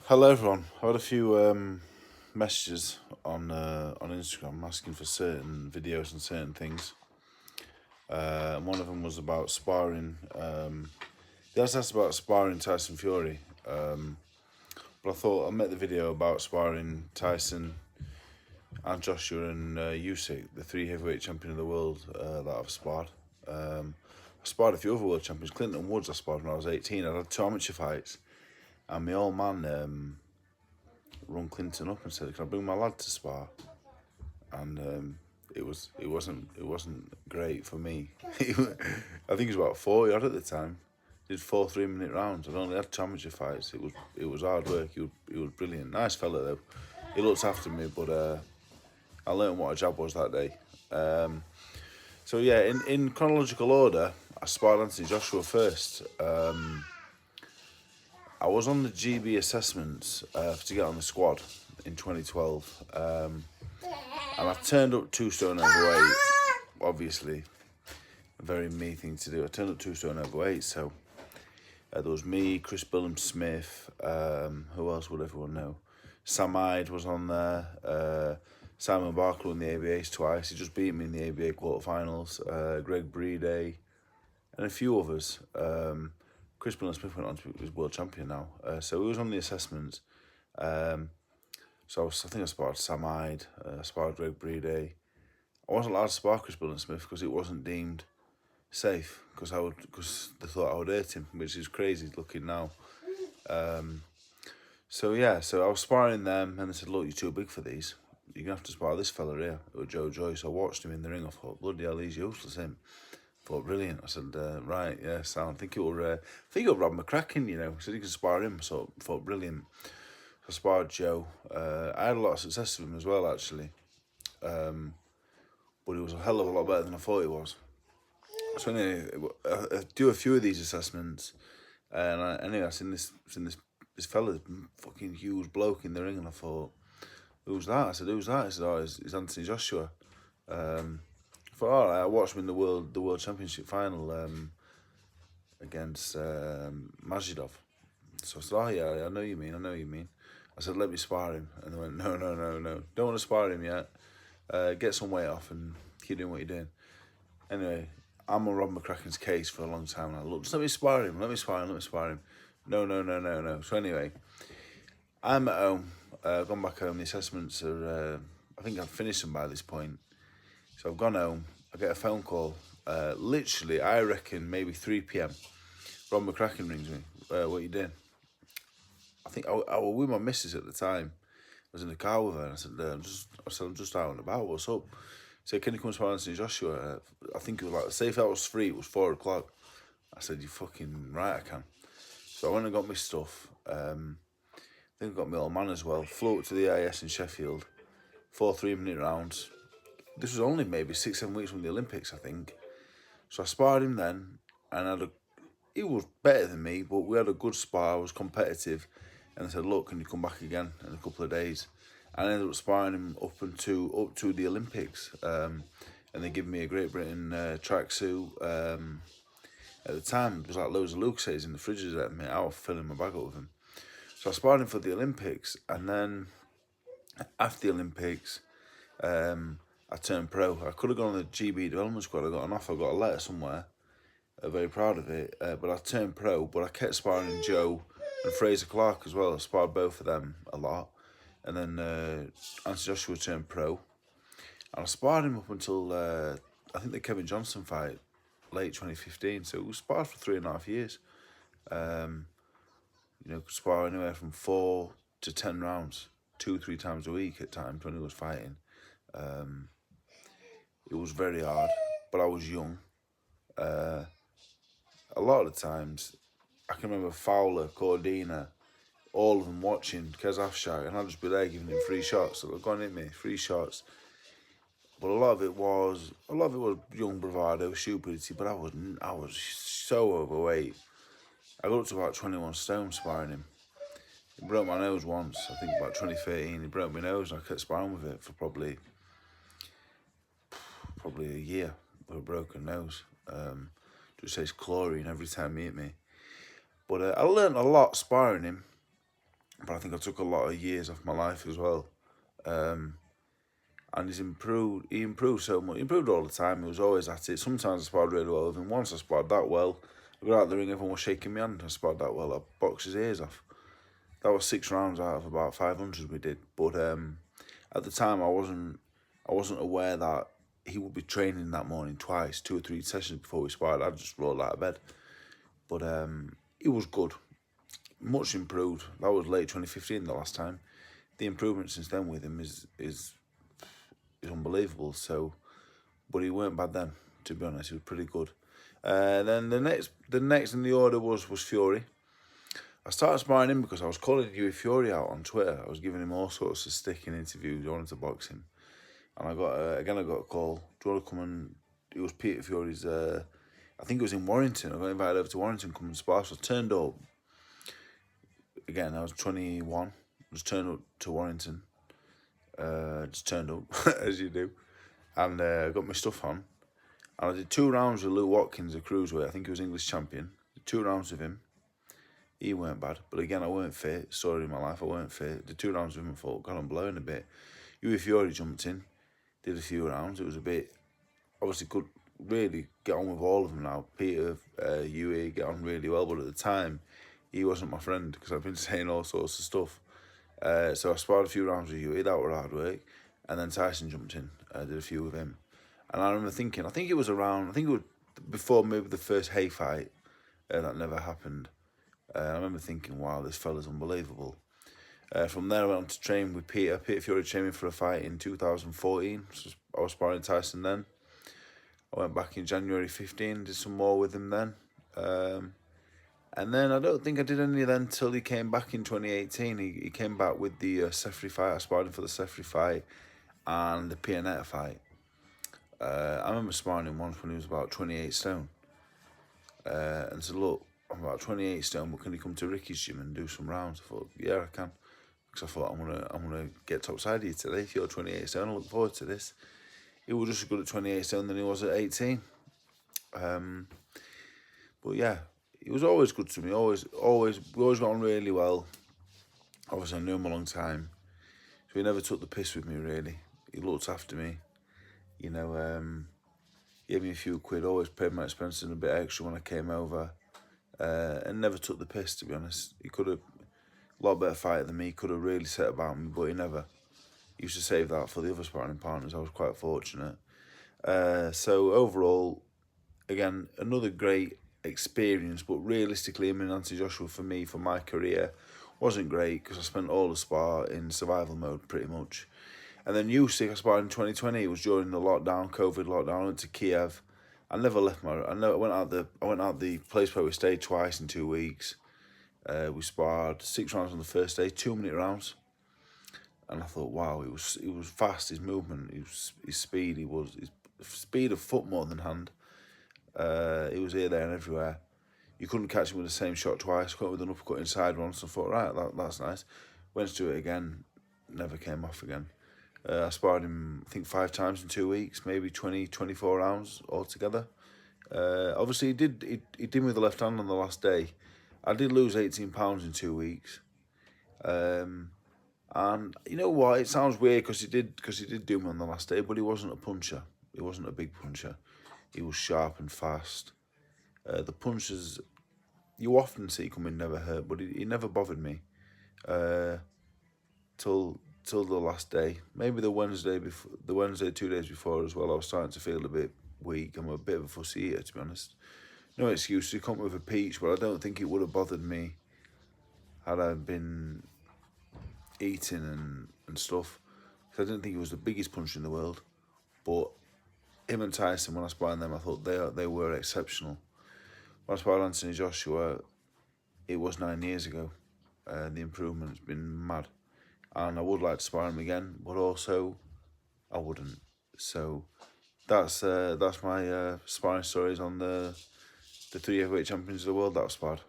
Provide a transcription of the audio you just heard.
Hello everyone. I had a few messages on Instagram asking for certain videos and certain things. And one of them was about sparring. They also asked about sparring Tyson Fury. But I thought I'd make the video about sparring Tyson and Joshua and Usyk, the three heavyweight champion of the world that I've sparred. I sparred a few other world champions. Clinton Woods I sparred when I was 18. I had 2 amateur fights, and my old man rung Clinton up and said, "Can I bring my lad to spar?" And it wasn't great for me. I think he was about 40 odd at the time. Did 4 3-minute rounds. I'd only had 2 amateur fights. It was hard work. He was brilliant. Nice fella though. He looked after me, but I learned what a jab was that day. So yeah, in chronological order, I sparred Anthony Joshua first. I was on the GB assessments to get on the squad in 2012, and I turned up 2 stone overweight. Obviously, a very me thing to do. I turned up 2 stone overweight, so there was me, Chris Billham-Smith. Who else would everyone know? Sam Hyde was on there. Simon Barker won the ABAs twice. He just beat me in the ABA quarterfinals. Greg Breede, and a few others. Chris Billham-Smith went on to be world champion now. So he was on the assessments. So I think I sparred Sam Hyde, I sparred Greg Breede. I wasn't allowed to spar Chris Billham-Smith because it wasn't deemed safe, because they thought I would hurt him, which is crazy looking now. So I was sparring them, and they said, "Look, you're too big for these. You're gonna have to spar this fella here." It was Joe Joyce. I watched him in the ring. I thought, bloody hell, he's useless, him. I thought, brilliant. I said, right, yeah, sound. I think it will Rob McCracken, you know. He said he could spar him, so I thought, brilliant. I sparred Joe. I had a lot of success with him as well, actually. But he was a hell of a lot better than I thought he was. So anyway, I do a few of these assessments, and I seen this fella, fucking huge bloke in the ring, and I thought, "Who's that?" I said, "Who's that?" He said, "Oh, it's Anthony Joshua." I thought, all right. I watched him in the world championship final against Majidov. So I said, "Oh yeah, I know you mean. I said, "Let me spar him," and they went, "No, don't want to spar him yet. Get some weight off and keep doing what you're doing." Anyway, I'm on Rob McCracken's case for a long time, and I looked, just let me spar him. No. So anyway, I'm at home. Gone back home. The assessments are, I think I've finished them by this point. So I've gone home. I get a phone call. Literally, I reckon maybe 3 p.m. Rob McCracken rings me. What you doing? I think I was with my missus at the time. I was in the car with her, and I said, I'm just out and about. What's up? He said, "Can you come to Anthony Joshua?" I think it was like, say if that was 3, it was 4 o'clock. I said, "You fucking right, I can." So I went and got my stuff. I think I got my old man as well. Flew up to the IS in Sheffield. 4 3-minute rounds. This was only maybe 6, 7 weeks from the Olympics, I think. So I sparred him then, and he was better than me, but we had a good spar. I was competitive, and I said, "Look, can you come back again in a couple of days?" And I ended up sparring him up to the Olympics, and they gave me a Great Britain tracksuit. At the time, there was like loads of Lucasades in the fridges at me. I was filling my bag up with them. So I sparred him for the Olympics, and then after the Olympics, I turned pro. I could have gone on the GB development squad. I got an offer, I got a letter somewhere. Very proud of it. But I turned pro, but I kept sparring Joe and Fraser Clark as well. I sparred both of them a lot. And then Anthony Joshua turned pro. And I sparred him up until, I think the Kevin Johnson fight, late 2015. So we sparred for 3.5 years. Could spar anywhere from 4 to 10 rounds, 2-3 times a week at times when he was fighting. It was very hard, but I was young. A lot of the times, I can remember Fowler, Cordina, all of them watching Kazafshak, and I'd just be there giving him 3 shots. So they're going at me, 3 shots. But a lot of it was young bravado, stupidity. But I was so overweight. I got up to about 21 stone sparring him. He broke my nose once. I think about 2013. He broke my nose, and I kept sparring with it for probably a year with a broken nose. Just says chlorine every time he hit me. But I learned a lot sparring him. but I think I took a lot of years off my life as well. And he's improved. He improved so much. He improved all the time. He was always at it. Sometimes I sparred really well with him. Once I sparred that well, I got out the ring, everyone was shaking my hand. I sparred that well. I boxed his ears off. That was 6 rounds out of about 500 we did. But at the time, I wasn't aware that he would be training that morning twice, 2 or 3 sessions before we sparred. I just rolled out of bed. But he was good. Much improved. That was late 2015 the last time. The improvement since then with him is unbelievable. So, but he weren't bad then. To be honest, he was pretty good. Then the next in the order was Fury. I started sparring him because I was calling Hughie Fury out on Twitter. I was giving him all sorts of stick in interviews. I wanted to box him, and I got a call. Do you want to come and? It was Peter Fury's. I think it was in Warrington. I got invited over to Warrington, come and spar. So I turned up. Again, I was 21. Just turned up to Warrington. Just turned up as you do, and got my stuff on. And I did 2 rounds with Lou Watkins, a cruiserweight. I think he was English champion. Did 2 rounds with him. He weren't bad, but again, I weren't fit. Sorry, in my life, I weren't fit. Did 2 rounds with him, I thought, God, I'm blowing a bit. Hughie Fury jumped in, did a few rounds. It was a bit, obviously, could really get on with all of them now. Peter, Hughie, get on really well, but at the time, he wasn't my friend because I've been saying all sorts of stuff. So I sparred a few rounds with Hughie, that were hard work, and then Tyson jumped in. I did a few with him. And I remember thinking, I think it was before maybe the first Hay fight, that never happened. I remember thinking, wow, this fella's unbelievable. From there, I went on to train with Peter. Peter Fury trained me for a fight in 2014. So I was sparring Tyson then. I went back in January 15, did some more with him then. And then I don't think I did any then until he came back in 2018. He came back with the Sefri fight. I sparred him for the Sefri fight and the Pianetta fight. I remember sparring him once when he was about 28 stone. And said, look, I'm about 28 stone, but can you come to Ricky's gym and do some rounds? I thought, yeah, I can. Because I thought, I'm gonna get topside of you today. If you're 28 stone, I look forward to this. He was just as good at 28 stone than he was at 18. But yeah, he was always good to me. We always got on really well. Obviously, I knew him a long time. So he never took the piss with me, really. He looked after me. You know, gave me a few quid, always paid my expenses and a bit extra when I came over. And never took the piss, to be honest. He could have, a lot better fighter than me, could have really set about me, but he never. He used to save that for the other sparring partners. I was quite fortunate. So overall, again, another great experience, but realistically, him and Anthony Joshua for me, for my career, wasn't great because I spent all the spar in survival mode pretty much. And then Usyk, I sparred in 2020. It was during the lockdown, COVID lockdown. I went to Kiev. I never left my. I went out the place where we stayed twice in 2 weeks. We sparred 6 rounds on the first day, 2-minute rounds. And I thought, wow, he was fast. His movement, his speed. His speed of foot more than hand. He was here, there, and everywhere. You couldn't catch him with the same shot twice. Caught with an uppercut inside once. I thought, right, that's nice. Went to do it again. Never came off again. I sparred him, I think, 5 times in 2 weeks, maybe 24 rounds altogether. Obviously, he did me with the left hand on the last day. I did lose 18 pounds in 2 weeks. And you know what? It sounds weird because he did do me on the last day, but he wasn't a puncher. He wasn't a big puncher. He was sharp and fast. The punches you often see coming never hurt, but he never bothered me till the last day. Maybe the Wednesday 2 days before as well. I was starting to feel a bit weak. I'm a bit of a fussy eater, to be honest. No excuse. He come with a peach, but I don't think it would have bothered me had I been eating and stuff. Because I didn't think he was the biggest puncher in the world. But him and Tyson, when I sparred them, I thought they were exceptional. When I sparred Anthony Joshua, it was 9 years ago. The improvement's been mad. And I would like to spar him again, but also I wouldn't. So that's my sparring stories on the 3 heavyweight champions of the world that I've sparred.